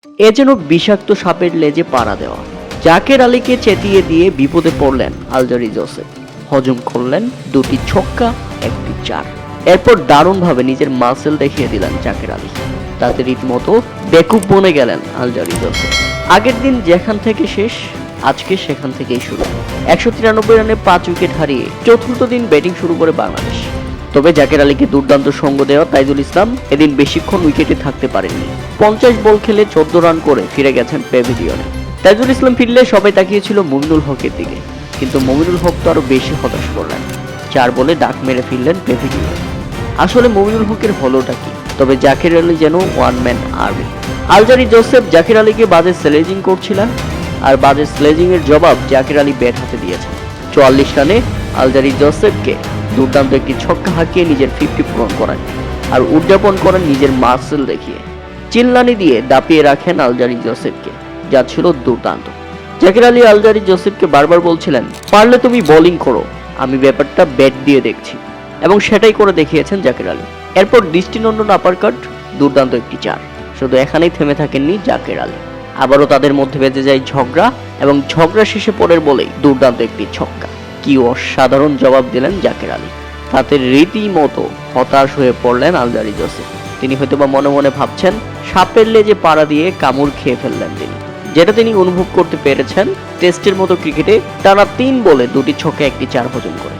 এ যেন বিষাক্ত সাপের লেজে পাড়া দেওয়া। জাকের আলীকে চেতিয়ে দিয়ে বিপদে পড়লেন আলজারি জোসেফ। হজম করলেন দুটি ছক্কা, একটি চার। এরপর দারুণভাবে নিজের মাসেল দেখিয়ে দিলেন জাকের আলী। তাতে রীতিমতো বেকুব বনে গেলেন আলজারি জোসেফ। আগের দিন যেখান থেকে শেষ, আজকে সেখান থেকেই শুরু। 193 রানে 5 উইকেট হারিয়ে চতুর্থ দিন ব্যাটিং শুরু করে বাংলাদেশ। তবে জাকের আলীকে দুর্দান্ত সঙ্গ দেওয়া তাইজুল ইসলাম এদিন বেশিক্ষণ উইকেটে থাকতে পারেননি। 50 বল খেলে 14 রান করে ফিরে গেছেন প্যাভিলিয়নে। তাইজুল ইসলাম ফিরলে সবাই তাকিয়েছিল মুমিনুল হকের দিকে, কিন্তু মুমিনুল হক তো আরো বেশি হতাশ করলেন। 4 বলে ডাক মেরে ফিরলেন প্যাভিলিয়নে। আসলে মুমিনুল হকের হলোটা কি? তবে জাকের আলী যেন one man army. Alzarri Joseph জাকের আলীকে বাজে স্লেজিং করছিলেন, আর বাজে স্লেজিং এর জবাব জাকের আলী ব্যাট হাতে দিয়েছেন। 44 রানে আলজারি জোসেফকে দুর্দান্ত একটি ছক্কা হাঁকিয়ে নিজের 50 পূরণ করেন আর উদযাপন করেন নিজের মাসেল দেখিয়ে। চিল্লানি দিয়ে দাপিয়ে রাখেন আলজারি জোসেফকে, যা ছিল দুর্দান্ত। জাকের আলী আলজারি জোসেফকে বারবার বলছিলেন, পারলে তুমি বোলিং করো, আমি ব্যাপারটা ব্যাট দিয়ে দেখছি, এবং সেটাই করে দেখিয়েছেন জাকের আলী। এরপর দৃষ্টিনন্দন আপারকাট, দুর্দান্ত একটি চার। শুধু এখানেই থেমে থাকেননি জাকের আলী, আবারও তাদের মধ্যে বেজে যায় ঝগড়া, এবং ঝগড়া শেষে পরের বলেই দুর্দান্ত একটি ছক্কা। কি অসাধারণ জবাব দিলেন জাকের আলী। তাতে রীতিমতো হতাশ হয়ে পড়লেন আলজারি জোসেফ। তিনি হয়তোবা মনে মনে ভাবছেন, সাপের লেজে পাড়া দিয়ে কামড় খেয়ে ফেললেন তিনি, যেটা তিনি অনুভব করতে পেরেছেন টেস্টের মতো ক্রিকেটে টানা 3 বলে 2টি ছক্কা, একটি চার হজম করে।